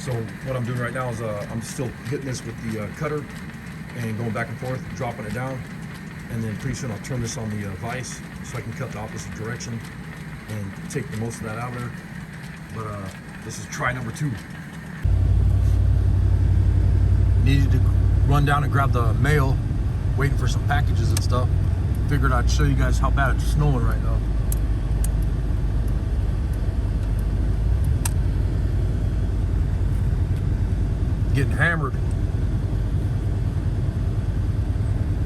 So what I'm doing right now is I'm still hitting this with the cutter and going back and forth, dropping it down, and then pretty soon I'll turn this on the vise so I can cut the opposite direction and take the most of that out of there. But this is try number 2. Needed to run down and grab the mail, waiting for some packages and stuff. Figured I'd show you guys how bad it's snowing right now. Getting hammered.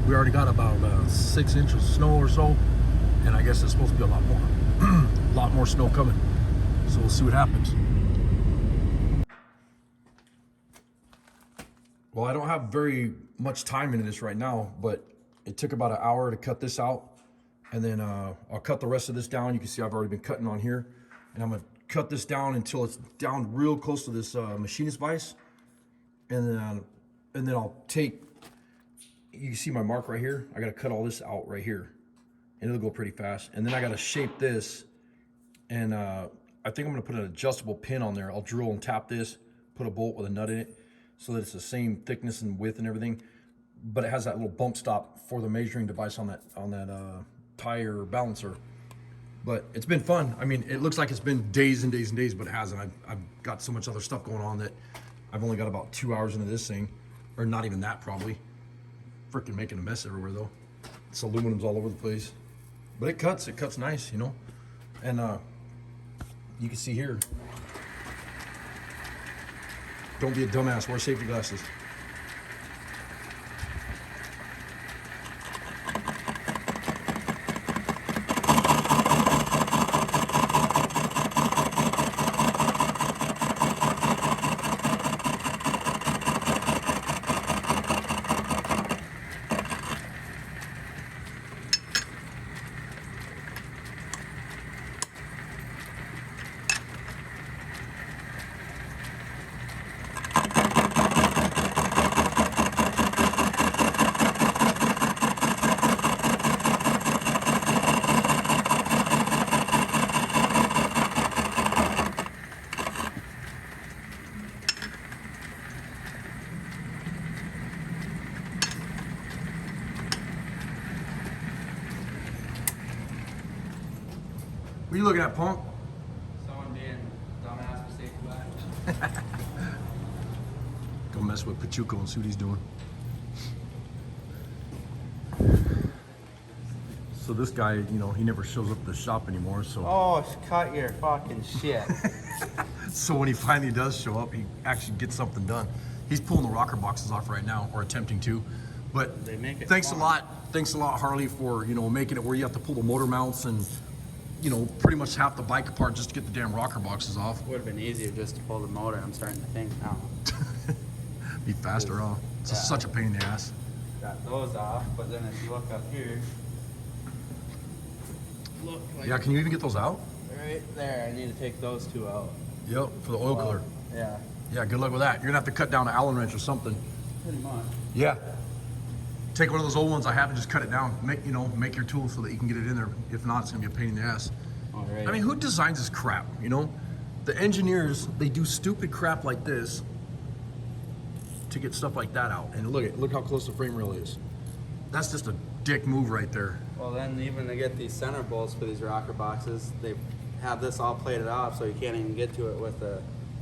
We already got about 6 inches of snow or so, and I guess there's supposed to be a lot more. A lot more snow coming. So we'll see what happens. Well, I don't have very much time into this right now, but it took about an hour to cut this out. And then I'll cut the rest of this down. You can see I've already been cutting on here. And I'm gonna cut this down until it's down real close to this machinist vise. And then I'll take, you can see my mark right here. I gotta cut all this out right here. And it'll go pretty fast. And then I gotta shape this. And I think I'm gonna put an adjustable pin on there. I'll drill and tap this, put a bolt with a nut in it, so that it's the same thickness and width and everything, but it has that little bump stop for the measuring device on that tire balancer. But it's been fun. I mean, it looks like it's been days and days and days, but it hasn't. I've got so much other stuff going on that I've only got about 2 hours into this thing, or not even that probably. Freaking making a mess everywhere though. It's aluminum's all over the place, but it cuts nice, you know. And you can see here. Don't be a dumbass, wear safety glasses. What are you looking at, punk? Someone being dumbass for safety glasses. Go mess with Pachuco and see what he's doing. So this guy, you know, he never shows up at the shop anymore, so. Oh, cut your fucking shit. So when he finally does show up, he actually gets something done. He's pulling the rocker boxes off right now, or attempting to. But They make it thanks fun. a lot, Harley, for, you know, making it where you have to pull the motor mounts and, you know, pretty much half the bike apart just to get the damn rocker boxes off. Would have been easier just to pull the motor. I'm starting to think now. Be faster, huh? It's Yeah. such a pain in the ass. Got those off, but then if you look up here, look like Yeah, can you even get those out? right there. I need to take those 2 out. Yep, for the oil cooler. Yeah, Yeah, good luck with that. You're gonna have to cut down an Allen wrench or something. pretty much. Yeah. Take one of those old ones I have and just cut it down. Make your tool so that you can get it in there. If not, it's gonna be a pain in the ass. All right. I mean, who designs this crap, you know? The engineers, they do stupid crap like this to get stuff like that out. And look how close the frame rail is. That's just a dick move right there. Well, then even to get these center bolts for these rocker boxes, they have this all plated off, so you can't even get to it with a.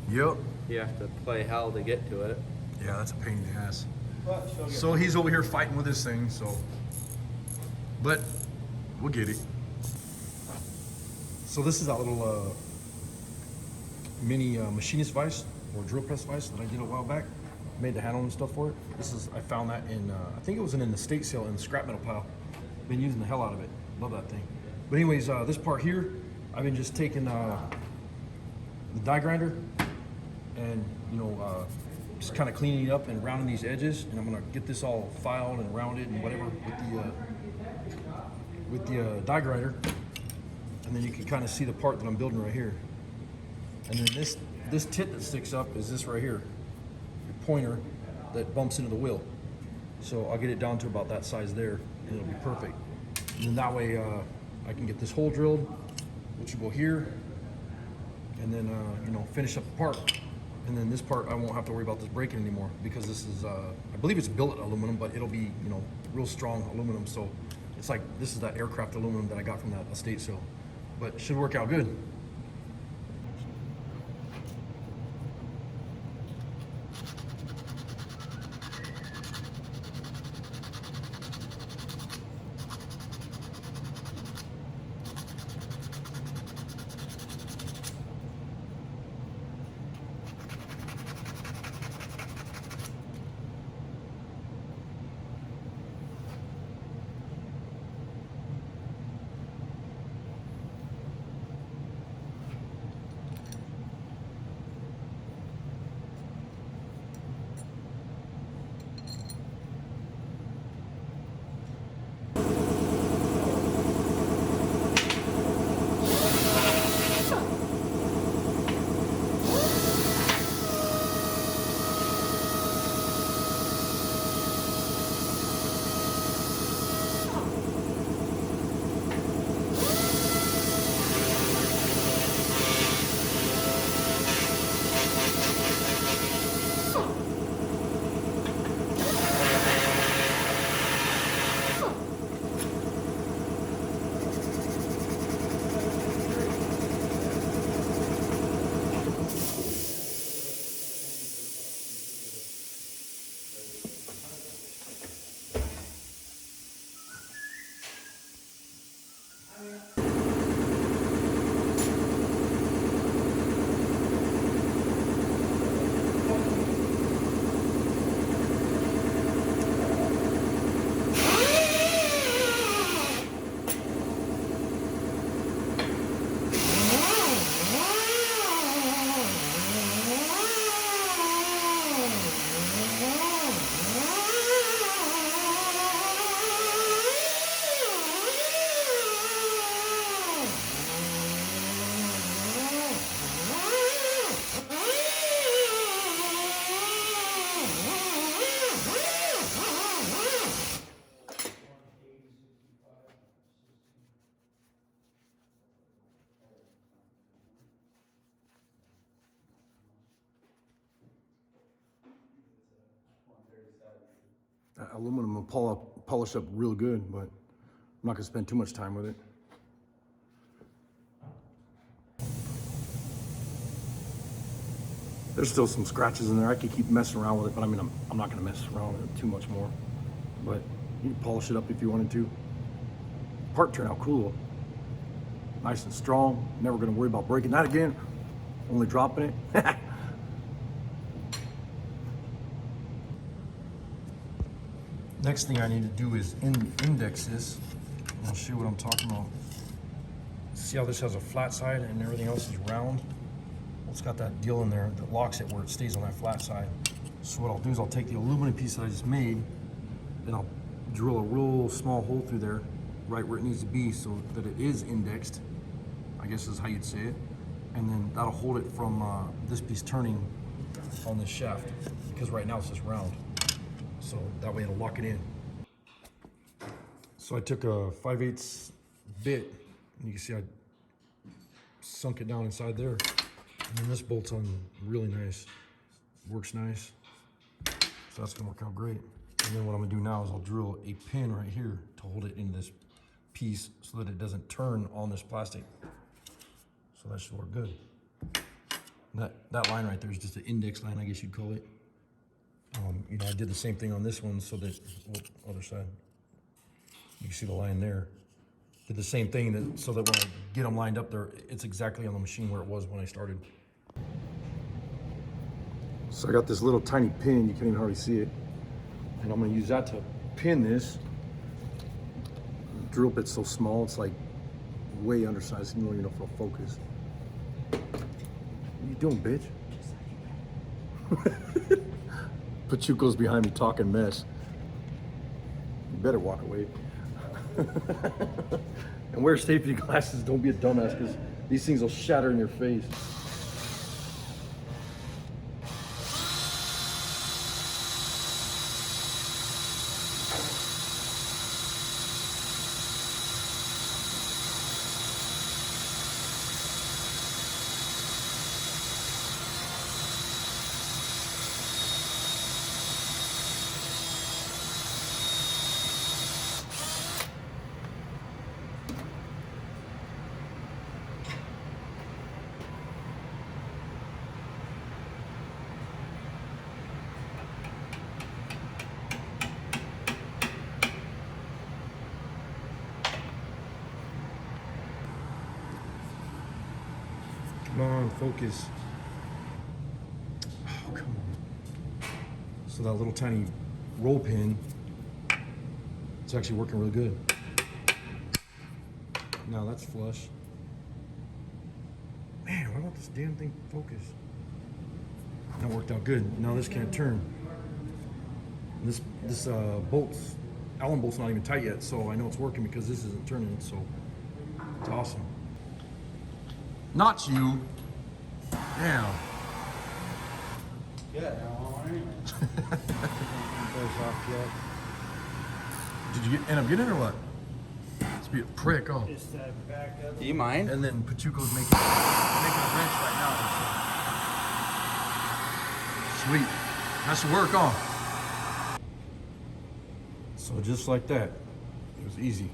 Yep. You have to play hell to get to it. Yeah, that's a pain in the ass. But she'll get So he's over here fighting with this thing, so. But we'll get it. So this is that little mini machinist vise or drill press vise that I did a while back. Made the handle and stuff for it. I found that in, I think it was in an estate sale in the scrap metal pile. Been using the hell out of it. Love that thing. But anyways, this part here, I've been just taking the die grinder and, you know, just kind of cleaning it up and rounding these edges. And I'm gonna get this all filed and rounded and whatever with the die grinder. And then you can kind of see the part that I'm building right here. And then this tit that sticks up is this right here, your pointer that bumps into the wheel. So I'll get it down to about that size there, and it'll be perfect. And then that way I can get this hole drilled, which will go here, and then you know, finish up the part. And then this part, I won't have to worry about this breaking anymore because this is, I believe it's billet aluminum, but it'll be, you know, real strong aluminum. So it's like, this is that aircraft aluminum that I got from that estate sale, but it should work out good. That aluminum will polish up real good, but I'm not gonna spend too much time with it. There's still some scratches in there. I could keep messing around with it, but I mean, I'm not gonna mess around with it too much more. But you can polish it up if you wanted to. Part turned out cool. Nice and strong. Never gonna worry about breaking that again. Only dropping it. Next thing I need to do is index this. I'll show you what I'm talking about. See how this has a flat side and everything else is round? Well, it's got that deal in there that locks it where it stays on that flat side. So what I'll do is I'll take the aluminum piece that I just made, then I'll drill a real small hole through there, right where it needs to be so that it is indexed, I guess is how you'd say it. And then that'll hold it from this piece turning on this shaft, because right now it's just round. So that way it'll lock it in. So I took a 5/8 bit, and you can see I sunk it down inside there. And then this bolts on really nice. Works nice. So that's gonna work out great. And then what I'm gonna do now is I'll drill a pin right here to hold it into this piece so that it doesn't turn on this plastic. So that should work good. And that line right there is just an index line, I guess you'd call it. You know, I did the same thing on this one so that, other side, you can see the line there. Did the same thing so that when I get them lined up there, it's exactly on the machine where it was when I started. So I got this little tiny pin, you can't even hardly see it. And I'm gonna use that to pin this. The drill bit's so small, it's like way undersized, you don't even know if it'll focus. What are you doing, bitch? Pachuco's behind me talking mess. You better walk away. And wear safety glasses, don't be a dumbass, because these things will shatter in your face. Come on, focus. Oh, come on. So that little tiny roll pin, it's actually working really good. Now that's flush. Man, why don't this damn thing focus? That worked out good. Now this can't turn. This bolt's, Allen bolt's not even tight yet, so I know it's working because this isn't turning, so it's awesome. Not you. Damn. Yeah, anyway. Did you end up getting it or what? It's be a prick, oh. Just back up. Do you mind? And then Pachuco's making a wrench right now. Sweet. That should work, huh? So just like that, it was easy.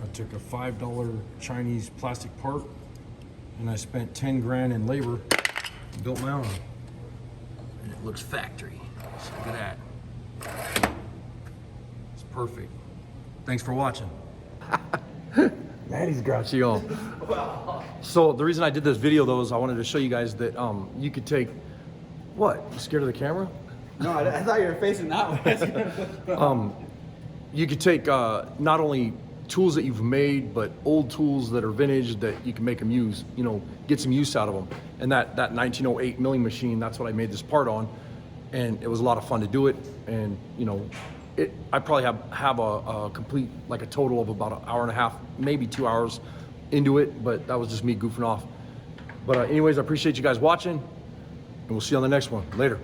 I took a $5 Chinese plastic part and I spent 10 grand in labor and built my own. And it looks factory. So look at that. It's perfect. Thanks for watching. Maddie's grouchy on. So the reason I did this video though is I wanted to show you guys that you could take, what? You scared of the camera? No, I thought you were facing that way. You could take not only tools that you've made, but old tools that are vintage that you can make them use, you know, get some use out of them. And that 1908 milling machine, that's what I made this part on. And it was a lot of fun to do it. And, you know, I probably have a complete, like a total of about an hour and a half, maybe 2 hours into it, but that was just me goofing off. But anyways, I appreciate you guys watching, and we'll see you on the next one. Later.